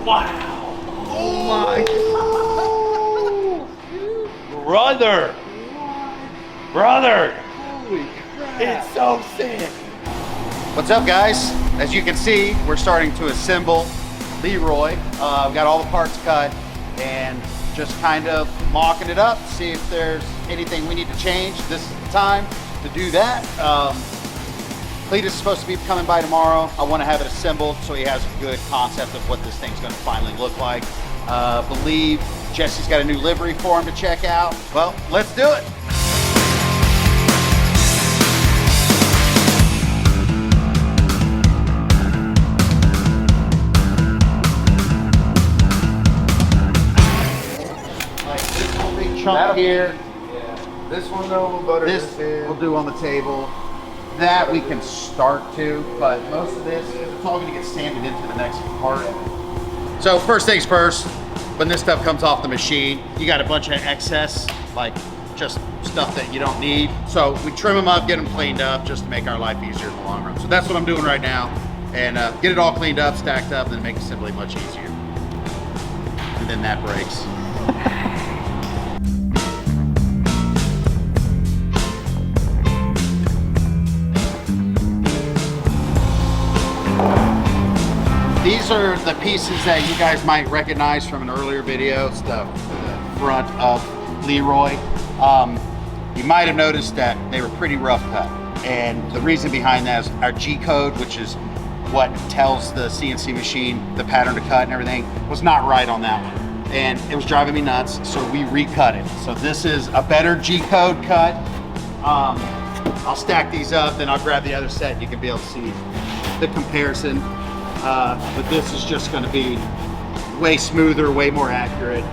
Wow. Oh my God. Brother. Brother. Holy crap. It's so sick. What's up, guys? As you can see, we're starting to assemble Leroy. We've got all the parts cut and just kind of mocking it up, see if there's anything we need to change. This is the time to do that. Cletus is supposed to be coming by tomorrow. I want to have it assembled so he has a good concept of what this thing's going to finally look like. Believe Jesse's got a new livery for him to check out. Well, let's do it. Like this whole big chunk here. Yeah. This one though, we'll butter This we'll do on the table. That we can start to, but most of this, it's all gonna get sanded into the next part. So first things first, when this stuff comes off the machine, you got a bunch of excess, like just stuff that you don't need. So we trim them up, get them cleaned up, just to make our life easier in the long run. So that's what I'm doing right now. And get it all cleaned up, stacked up, and then make assembly much easier. And then that breaks. These are the pieces that you guys might recognize from an earlier video. It's the front of Leroy. You might have noticed that they were pretty rough cut. And the reason behind that is our G code, which is what tells the CNC machine the pattern to cut and everything, was not right on that one. And it was driving me nuts, so we recut it. So this is a better G code cut. I'll stack these up, then I'll grab the other set and you can be able to see the comparison. But this is just going to be way smoother, way more accurate.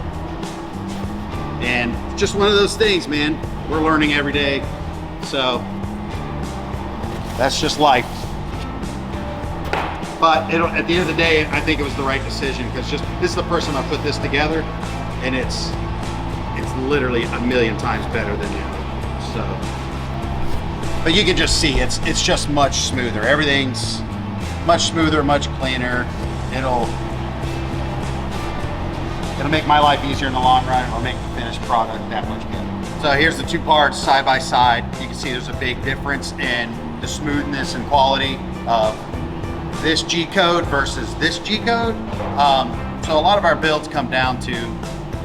And just one of those things, man. We're learning every day. So that's just life. But at the end of the day, I think it was the right decision because just this is the first time I put this together, and it's literally a million times better than the other. So, but you can just see it's just much smoother. Everything's much smoother, much cleaner. It'll make my life easier in the long run. It'll make the finished product that much better. So here's the two parts side by side. You can see there's a big difference in the smoothness and quality of this G code versus this G code. So a lot of our builds come down to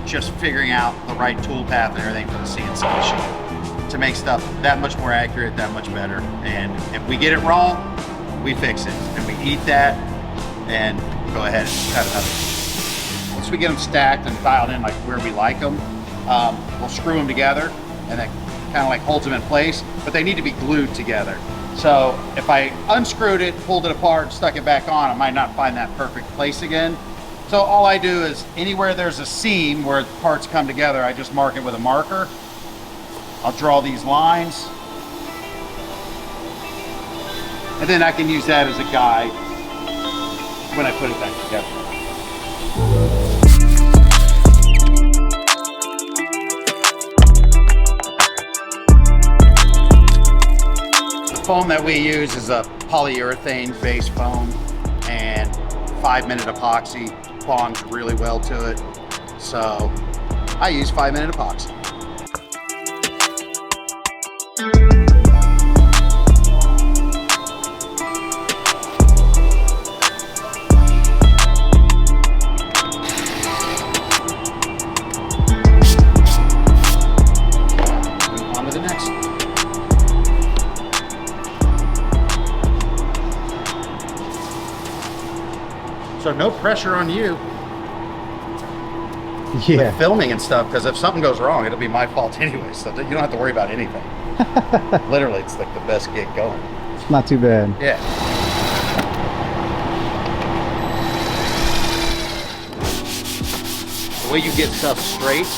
just figuring out the right tool path and everything for the CNC machine to make stuff that much more accurate, that much better. And if we get it wrong, we fix it and we eat that and go ahead and cut it up. Once we get them stacked and dialed in like where we like them, we'll screw them together and that kind of like holds them in place, but they need to be glued together. So if I unscrewed it, pulled it apart, stuck it back on, I might not find that perfect place again. So all I do is anywhere there's a seam where parts come together, I just mark it with a marker. I'll draw these lines. And then I can use that as a guide when I put it back together. The foam that we use is a polyurethane based foam, and 5-minute epoxy bonds really well to it. So I use 5-minute epoxy. So no pressure on you with filming and stuff, because if something goes wrong, it'll be my fault anyway, so you don't have to worry about anything. Literally, it's like the best gig going. It's not too bad. Yeah. The way you get stuff straight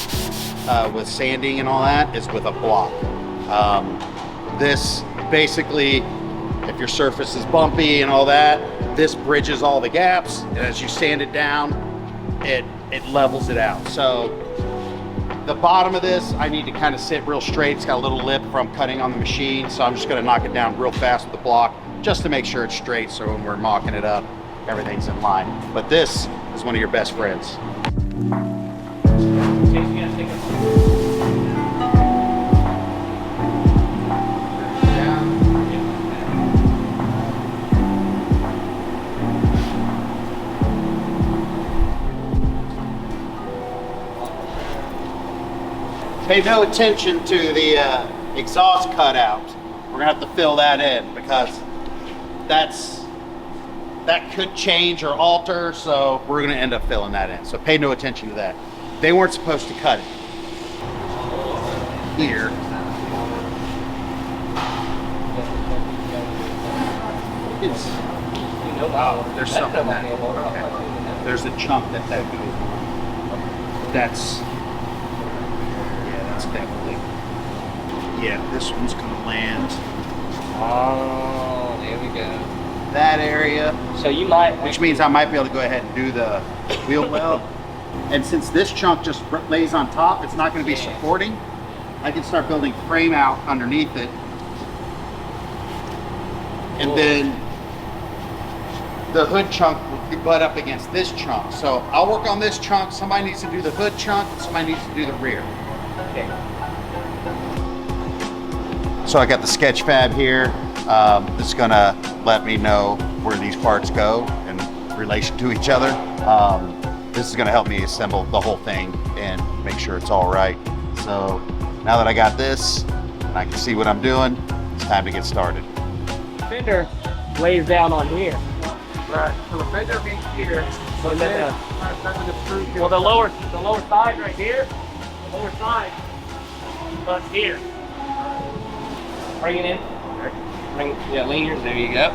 with sanding and all that is with a block. This basically, if your surface is bumpy and all that, this bridges all the gaps, and as you sand it down, it levels it out. So the bottom of this, I need to kind of sit real straight. It's got a little lip from cutting on the machine, so I'm just gonna knock it down real fast with the block just to make sure it's straight, so when we're mocking it up, everything's in line. But this is one of your best friends. Pay no attention to the exhaust cutout. We're gonna have to fill that in because that could change or alter, so we're gonna end up filling that in. So pay no attention to that. They weren't supposed to cut it here. There's something that, okay. There's a chunk that goes. That's definitely, yeah, this one's gonna land. Oh, there we go. That area. So you might, which means I might be able to go ahead and do the wheel well. And since this chunk just lays on top, it's not gonna be supporting, I can start building frame out underneath it. And then the hood chunk will butt up against this chunk. So I'll work on this chunk. Somebody needs to do the hood chunk, and somebody needs to do the rear. okay. So I got the sketch fab here. It's gonna let me know where these parts go in relation to each other. This is gonna help me assemble the whole thing and make sure it's all right. So now that I got this, and I can see what I'm doing, it's time to get started. Fender lays down on here. Right. So the fender meets here. So then, Well, the lower side right here, the lower side, plus here. Bring it in. Yeah, lean yours. There you go.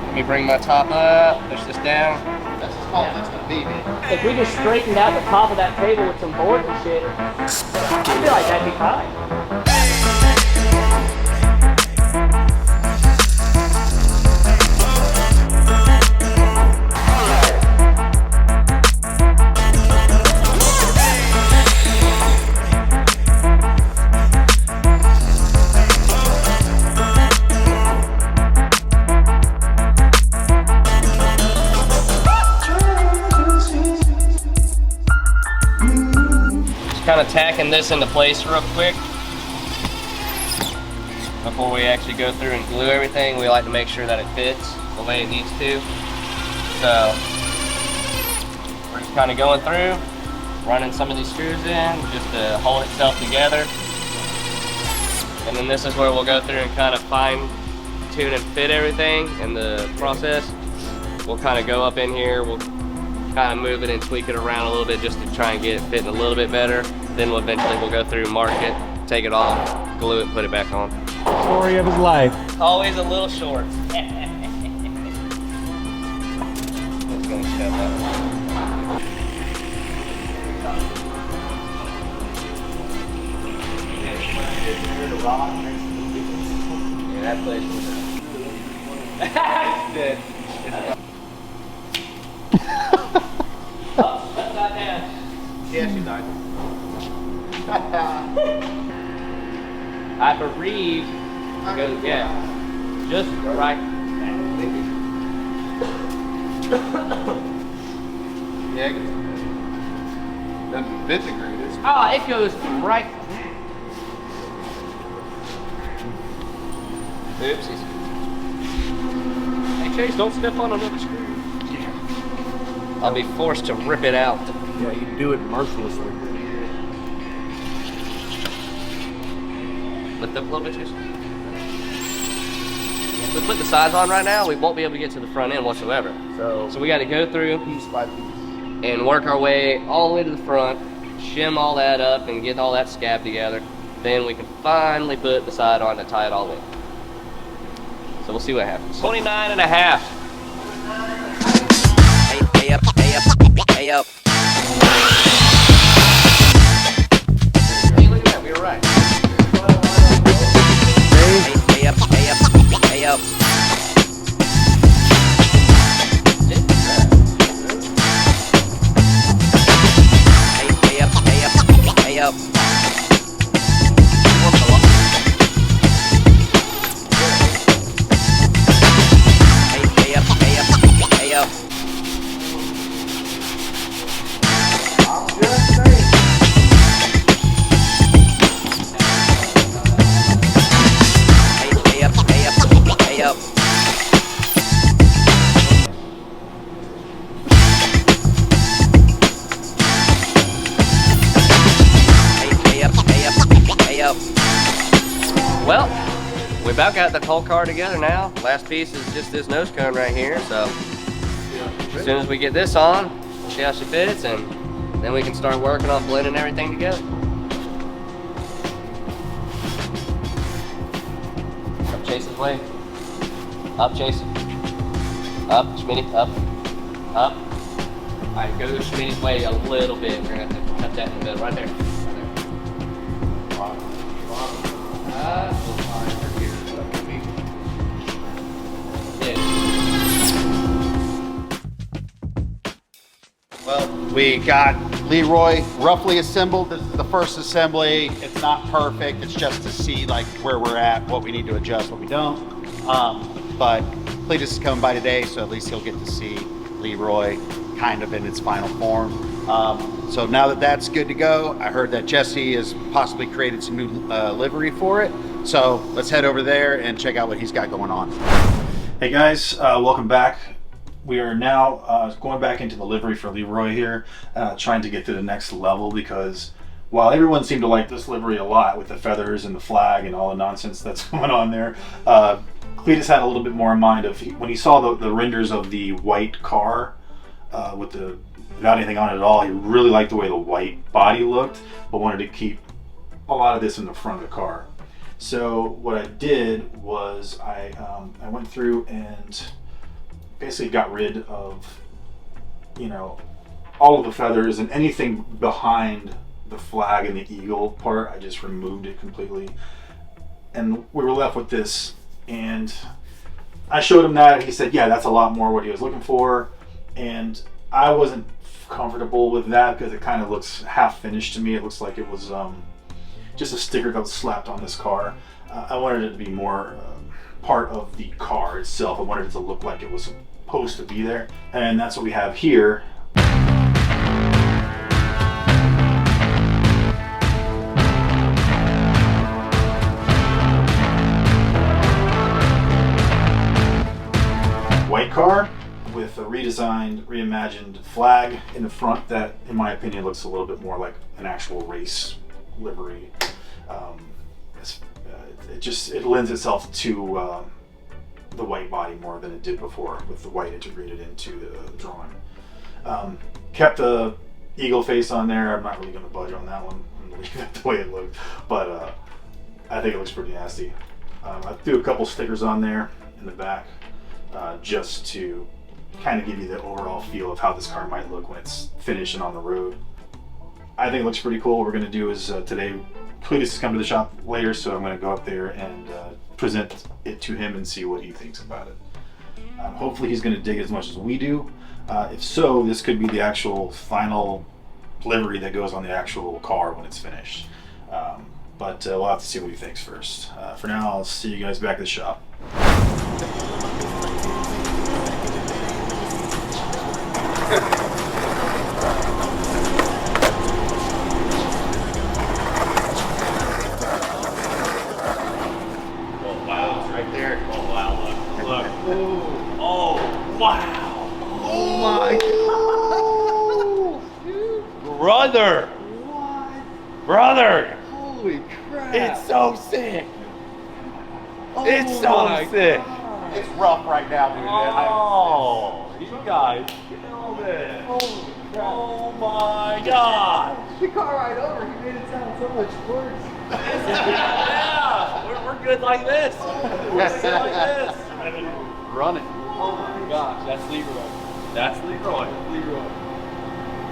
Let me bring my top up. Push this down. That's as tall as it's gonna be, man. If we just straightened out the top of that table with some boards and shit, I feel like that'd be fine. Kind of tacking this into place real quick before we actually go through and glue everything. We like to make sure that it fits the way it needs to. So we're just kind of going through, running some of these screws in just to hold itself together. And then this is where we'll go through and kind of fine tune and fit everything in the process. We'll kind of go up in here, we'll kind of move it and tweak it around a little bit just to try and get it fitting a little bit better. Then we'll go through, mark it, take it off, glue it, put it back on. Story of his life. Always a little short. Just gonna shut that. Yeah, that place was dead. Oh, that's not down. Yeah, she died. I believe, yeah, just right. Yeah, doesn't fit the greatest. Oh, it goes right. Oopsies. Hey Chase, don't step on another screw. I'll be forced to rip it out. Yeah, you do it mercilessly. Lift up a little bit, Chase. If we put the sides on right now, we won't be able to get to the front end whatsoever. So we got to go through Piece by piece. and work our way all the way to the front, shim all that up and get all that scab together. Then we can finally put the side on to tie it all in. So we'll see what happens. 29 and a half. Hey up, hey up, hey up. Hey, look at that, we were right. Hey up, hey up, hey up. Hey up, hey up, hey up. Hey Well, we about got the whole car together now. Last piece is just this nose cone right here. So as soon as we get this on, we'll see how she fits, and then we can start working on blending everything together. Up Chase's way. Up Chase. Up, Schmitty, up. Up. All right, go Schmitty's way a little bit. We're gonna have to cut that in the middle, right there. Well, we got Leroy roughly assembled. This is the first assembly. It's not perfect. It's just to see like where we're at, what we need to adjust, what we don't. But Cletus is coming by today, so at least he'll get to see Leroy kind of in its final form. So now that that's good to go, I heard that Jesse has possibly created some new livery for it. So let's head over there and check out what he's got going on. Hey guys, welcome back. We are now going back into the livery for Leroy here, trying to get to the next level, because while everyone seemed to like this livery a lot with the feathers and the flag and all the nonsense that's going on there, Cletus had a little bit more in mind of when he saw the renders of the white car without anything on it at all. He really liked the way the white body looked, but wanted to keep a lot of this in the front of the car. So what I did was I went through and basically got rid of, you know, all of the feathers and anything behind the flag and the eagle part. I just removed it completely, and we were left with this. And I showed him that, and he said, yeah, that's a lot more what he was looking for. And I wasn't comfortable with that because it kind of looks half finished to me. It looks like it was just a sticker that was slapped on this car. I wanted it to be more part of the car itself. I wanted it to look like it was supposed to be there, and that's what we have here. White car with a redesigned, reimagined flag in the front that, in my opinion, looks a little bit more like an actual race livery. It lends itself to the white body more than it did before, with the white integrated into the drawing. Kept the eagle face on there. I'm not really going to budge on that one. I'm going to leave it the way it looked, but I think it looks pretty nasty. I threw a couple stickers on there in the back just to kind of give you the overall feel of how this car might look when it's finished and on the road. I think it looks pretty cool. What we're going to do is today, Cletus is coming to the shop later, so I'm going to go up there and present it to him and see what he thinks about it. Hopefully he's going to dig it as much as we do. If so, this could be the actual final livery that goes on the actual car when it's finished. But we'll have to see what he thinks first. For now, I'll see you guys back at the shop. Brother! What? Brother! Holy crap. It's so sick! Oh It's so my sick! God. It's rough right now, dude. Oh, you guys killed it! Holy crap. Oh my god! The car right over, he made it sound so much worse. Yeah! We're good like this! We're good like this! Run it. Oh my gosh, that's Leroy. That's Leroy. Leroy.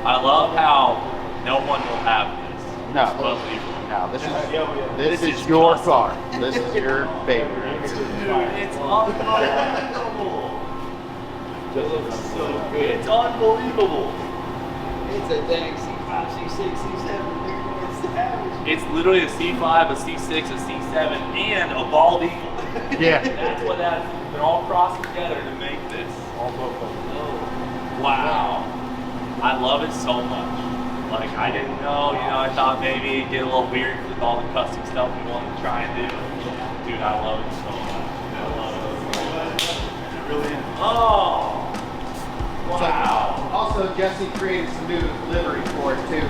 I love how no one will have this. No. But Leroy. No, this is your car. This is your favorite. Dude, it's unbelievable. This looks so good. It's unbelievable. It's a dang C5, C6, C7. It's savage. It's literally a C5, a C6, a C7, and a bald eagle. Yeah. That's what that is. They're all crossed together to make this. All both of them. Wow. I love it so much. Like, I didn't know, I thought maybe it'd get a little weird with all the custom stuff we wanted to try and do. Dude, I love it so much. I love it so much. It really is. Oh! Wow. Also, Jesse created some new livery for it too.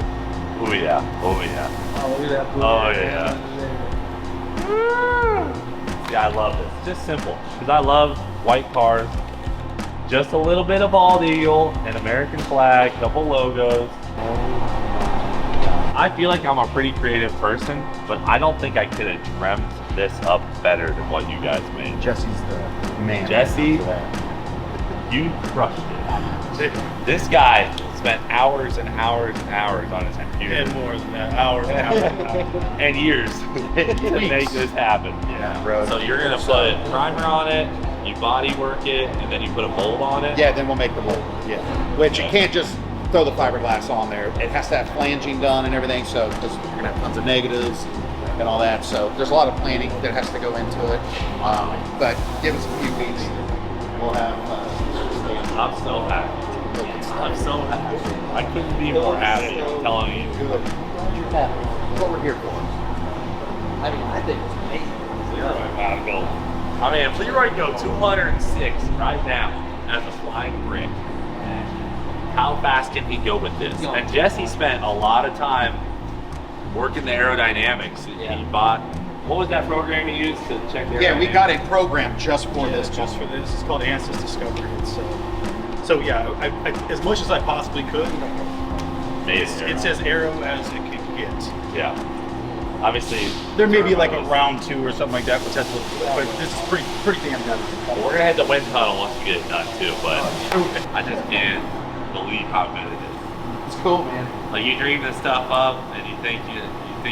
Oh yeah. Oh yeah. Oh, look at that blue. Oh yeah. See, I love this. Just simple. Because I love white cars. Just a little bit of bald eagle, an American flag, couple logos. I feel like I'm a pretty creative person, but I don't think I could have dreamt this up better than what you guys made. Jesse's the man. Jesse, you crushed it. This guy spent hours and hours and hours on his computer. And more than that, hours and hours and hours. And years to make this happen. Yeah, bro. So you're gonna put primer on it, you body work it, and then you put a mold on it? Yeah, then we'll make the mold. Yeah. Which you can't just throw the fiberglass on there. It has to have flanging done and everything, so because you're gonna have tons of negatives and all that. So there's a lot of planning that has to go into it. But give us a few weeks. We'll have. I'm so happy. I'm so happy. I couldn't be more happy. I'm telling you. Good. You're happy. That's what we're here for. I mean, I think it's amazing. I mean, if Leroy go 206 right now as a flying brick, how fast can he go with this? And Jesse spent a lot of time working the aerodynamics. He bought, what was that program you used to check the aerodynamics? Yeah, we got a program just for this. Just for this. It's called Ansys Discovery. It's, so yeah, I, as much as I possibly could, it's as aero as it can get. Yeah. Obviously, There may be like a round 2 or something like that, which has to look, but this is pretty damn good. we're gonna hit the wind tunnel once we get it done too, but I just can't believe how good it is. It's cool, man. Like you dream this stuff up and you think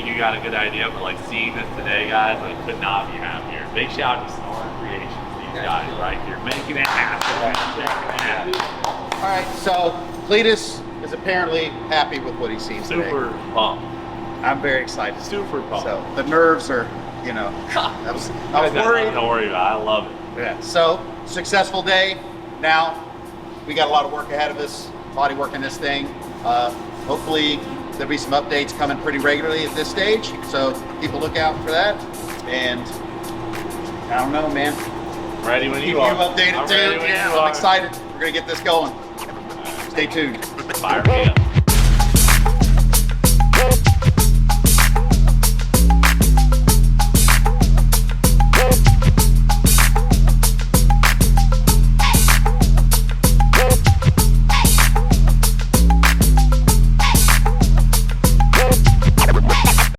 you got a good idea, but like seeing this today, guys, I could not be happier. Big shout out to Starr Creations, these guys right here, making it happen. All right, so Cletus is apparently happy with what he sees today. Super pumped. I'm very excited. Super pumped. So the nerves are, I was worried. Don't worry about it. I love it. Yeah. So successful day. Now we got a lot of work ahead of us. Body working this thing. Hopefully there'll be some updates coming pretty regularly at this stage. So people look out for that. And I don't know, man. Ready when Keep you you are. updated I'm too. ready when Yeah, you I'm are. excited. We're gonna get this going. Stay tuned. Fire me up.